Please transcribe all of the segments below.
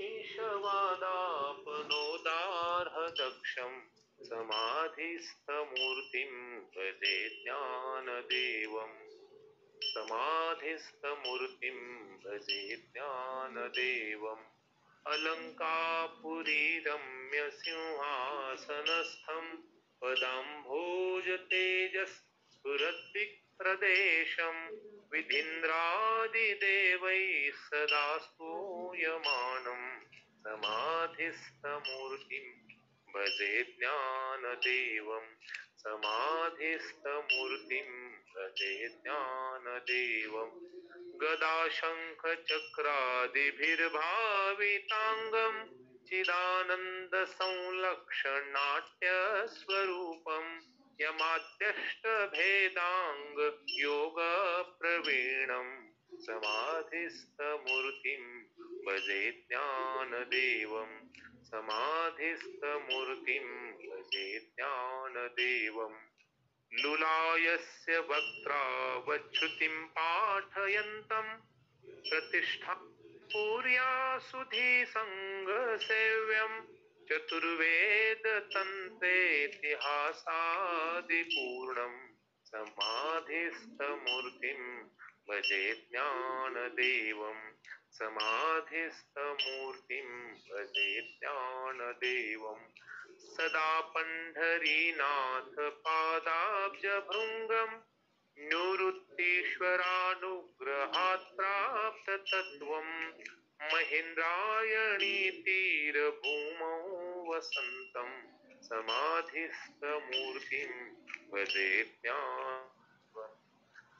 ईशवादापनोदार्हदक्षम् समाधिस्थमूर्तिं भजे ज्ञानदेवम् समाधिस्थमूर्तिं भजे ज्ञानदेवम् अलङ्कापुरी रम्य सिंहासनस्थं पदाम्भोज तेजस्फुरद्विप्रदेशं विधीन्द्रादिदेवैः सदा स्तूयमानं समाधिस्थमूर्तिं भजे ज्ञानदेवं समाधिस्थमूर्तिं भजे ज्ञानदेवम् गदाशङ्खचक्रादिभिर्भाविताङ्गं चिदानन्दसंलक्षणाट्यस्वरूपं यमाद्यष्टभेदाङ्ग योगप्रवीणं समाधिस्थमूर्तिं भजे ज्ञानदेवं समाधिस्थमूर्तिं भजे ज्ञानदेवम् लुलायस्य वक्त्रावच्छ्रुतिं पाठयन्तं प्रतिष्ठा पूर्या सुधीसङ्गसेव्यं चतुर्वेदतन्त्रेतिहासादिपूर्णं समाधिस्थमूर्तिं भजे ज्ञानदेवं समाधिस्थमूर्तिं भजे ज्ञानदेवम् सदा पंढरीनाथ पादाब्जभृङ्गं निवृत्तीश्वरानुग्रहात् प्राप्ततत्त्वं महेन्द्रायणी तीरभूमौ वसन्तं समाधिस्थमूर्तिं भजे ज्ञानदेवं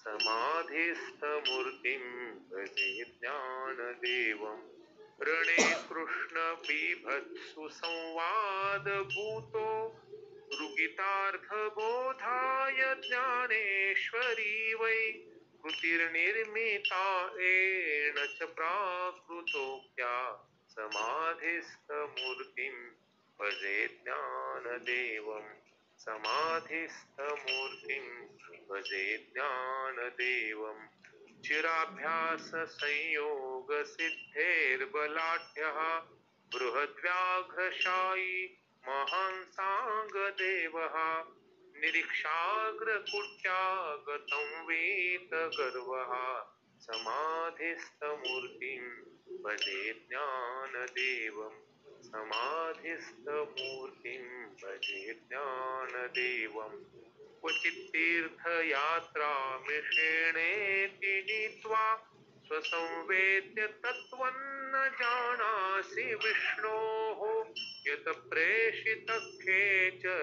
समाधिस्थमूर्तिं भजे ज्ञानदेवम् रणे कृष्ण बीभत्सु संवाद भूतो रुगितार्थबोधाय ज्ञानेश्वरी वै कृतिर्निर्मिता येन च प्राकृतोक्त्या समाधिस्थमूर्तिं भजे ज्ञानदेवं समाधिस्थमूर्तिं भजे ज्ञानदेवम् चिराभ्यास संयोग सिद्धेर्बलाढ्यः बृहद्व्याघ्रशायी महांसाङ्गदेवः निरीक्षाग्रकुट्यागतं वीतगर्वः समाधिस्थमूर्तिं भजे ज्ञानदेवं समाधिस्थमूर्तिं भजे ज्ञानदेवम् क्वचित् तीर्थयात्रामिषेणेति नीत्वा स्वसंवेद्य तत्त्वं न जानासि विष्णोः यत प्रेषितः खेचरन्नामदेवः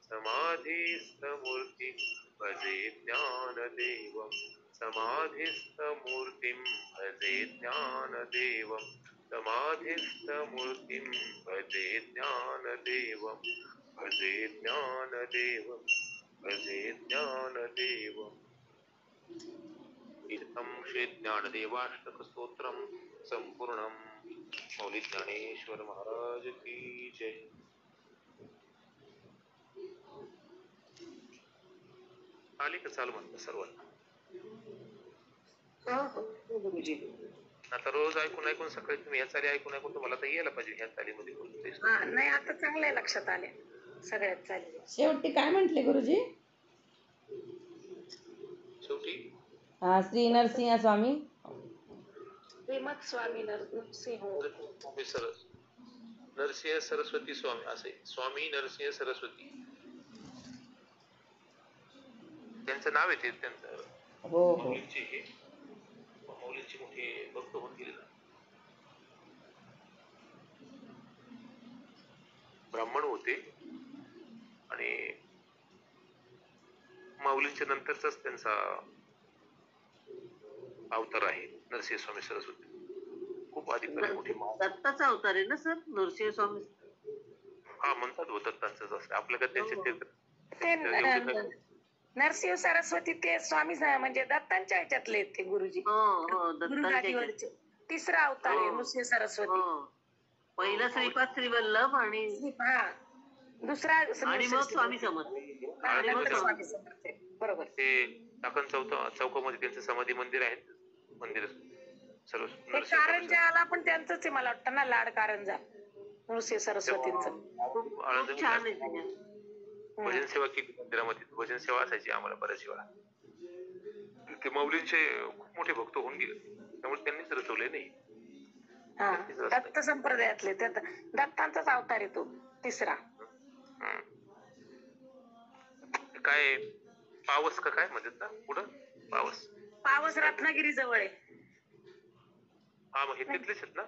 समाधिस्थमूर्तिं भजे ज्ञानदेवं समाधिस्थमूर्तिं भजे ज्ञानदेवं समाधिस्थमूर्तिं भजे ज्ञानदेवम् भजे ज्ञानदेवं भजे ज्ञानदेवम् इदं श्री ज्ञानदेवाष्टकस्तोत्रं संपूर्णं। मौली ज्ञानेश्वर महाराज की जय। आली का चालू म्हणता सर्वांना? आता रोज ऐकून ऐकून सकाळी तुम्ही ह्या चाली ऐकून ऐकून तुम्हाला तर यायला पाहिजे ह्या चालीमध्ये बोलतोय. नाही आता चांगल्या लक्षात आले सगळ्यात चाली. शेवटी काय म्हटले गुरुजी? शेवटी श्री नरसिंह स्वामी श्रीमद स्वामी नरसिंह नरसिंह सरस्वती स्वामी असे स्वामी नरसिंह सरस्वती त्यांचं नाव येते. त्यांचं हो हो मौलीची मोठी भक्त होऊन गेली. ब्राह्मण होते आणि माऊलींच्या नंतरचाच त्यांचा अवतार आहे नरसिंह स्वामी सरस्वती. खूप अधिकारी मोठी दत्ताचा अवतार आहे ना सर नरसिंह स्वामी? हा म्हणतात दत्तांचंच असं आपल्याकडे त्यांचे नरसिंह सरस्वती ते स्वामी म्हणजे दत्तांच्या ह्याच्यातले ते गुरुजी. गुरुगादीवरचे तिसरा अवतार आहे नरसिंह सरस्वती. पहिला श्रीपाद श्रीवल्लभ आणि दुसरा आणि मग स्वामी समर्थ. बरोबर. ते टाकण चौकामध्ये त्यांचं समाधी मंदिर आहे. मंदिर सर्व हे नरसिंह कारंजाला पण त्यांचंच आहे मला वाटतं ना, लाड कारंजा नृसिंह सरस्वतींचं. खूप आळंदी छान आहे तिथे. भजन सेवा केली मंदिरामध्ये. भजन सेवा असायची आम्हाला बऱ्याच वेळा. ते माऊलींचे खूप मोठे भक्त होऊन गेले, त्यामुळे त्यांनीच रचवले नाही. हा, दत्त संप्रदायातले त्यात दत्तांचाच अवतार आहे तो तिसरा. काय पावस का काय म्हणतात ना पुढं, पावस. पावस रत्नागिरी जवळ आहे. हा, मग हे तिथलेच आहेत ना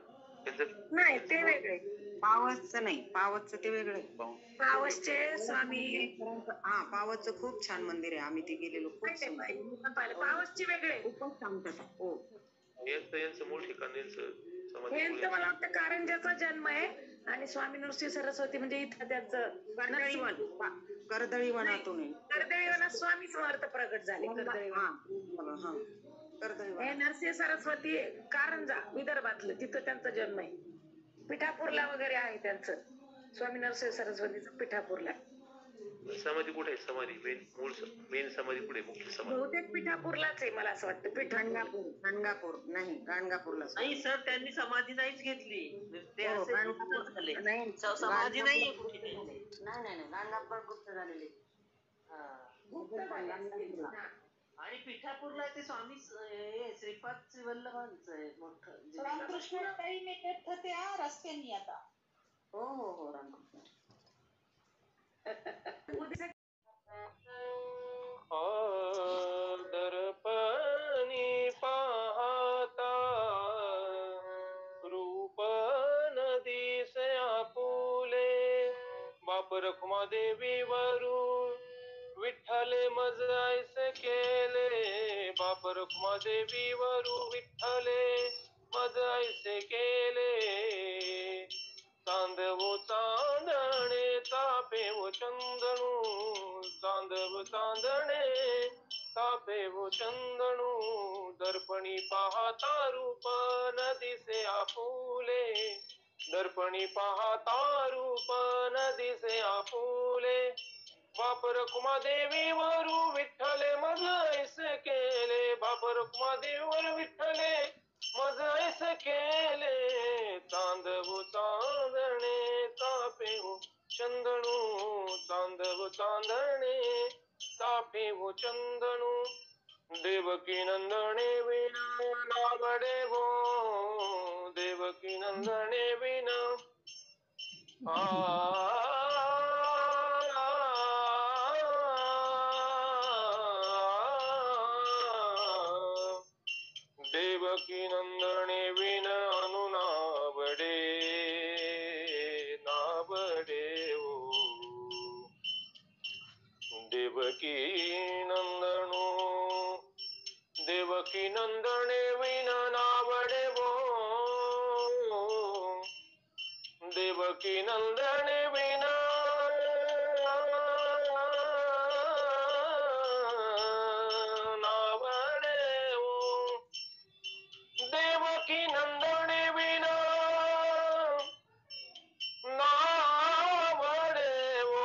त्यांचं? नाही, ते वेगळे. पावसचं नाही, पावसचं ते वेगळं आहे. पावसचे स्वामी हा, पावसचं खूप छान मंदिर आहे, आम्ही ते गेलेलो, खूप सुंदर. पावसचे वेगळे. खूपच शांतता. हो, यांचं मूळ ठिकाण यांचं समाधी यांचं मला वाटतं कारंजाचा जन्म आहे आणि स्वामी नृसिंह सरस्वती म्हणजे इथं त्यांचं कर्दळीवनातून आहे. कर्दळीवनात स्वामी समर्थ प्रगट झाले. कर्दळीवन हा, कर्दळीवन. हे नरसिंह सरस्वती कारंजा विदर्भातलं, तिथं त्यांचा जन्म आहे. पिठापूरला वगैरे आहे त्यांचं. स्वामी नरसिंह सरस्वतीचं पिठापूरला. समाधी कुठे आहे? समाधी मेन समाधी कुठे? मुख्य समाधी बहुतेक पिठापूरलाच आहे मला असं वाटतं. गाणगापूर नाही, गाणगापूरला. नाही सर, त्यांनी समाधी नाहीच घेतली. ते हो, असे गुप्त झाले. समाधी नाहीये कुठे. नाही, गाणगापूर गुप्त झालेले. आणि पिठापूरला ते स्वामी श्रीपाद श्रीवल्लभांचं आहे मोठं. रामकृष्णताई तीर्थ त्या रस्त्यानी आता. हो, रामकृष्ण. दर्पणी पाहता रूप नदीसे आपुले, बाप रखुमा देवी वरून विठ्ठले मज ऐसे केले, बाप रखुमा देवी वरून विठ्ठले मज ऐसे केले. चांदवो चांदणे तापेवो चंदणू, चांदव चांदणे तापेवो चंदणू, दर्पणी पाहता रूप नदीसे आपुले, दर्पणी पाहता रूप नदीसे आपुले, बाप रखुमा देवी वरू विठ्ठले मज ऐसे केले, बाप रखुमा देवी वरू विठ्ठले मज ऐसे केले. चांदव चांदणे तापेवो चंदणू, चांदव चांदणे तापेवो चंदणू, देवकी नंदने विना नावडे वो, देवकी नंदने विना देवकी नंदने विन अनुनावडे, नावडे ओ, देवकी नंदनो, देवकी नंदने विन नावडे वो, देवकी नंदने विना नावडे वो, देवकी नंदने विना नावडे वो.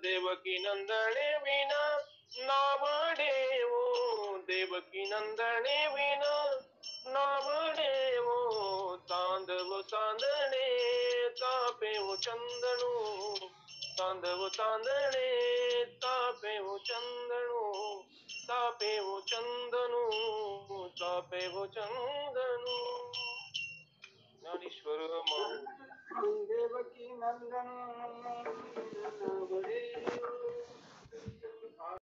देवकी नंदने विना नावडे वो, देवकी नंदने विना नावडे वो. चांदव चांदणे तापेवो चंदणू, चांदव चांदणे तापेवो चंदणू, तापेवो चंदणू, तापेवो चंदणू. ज्ञानेश्वर माऊली. देवकी नंदन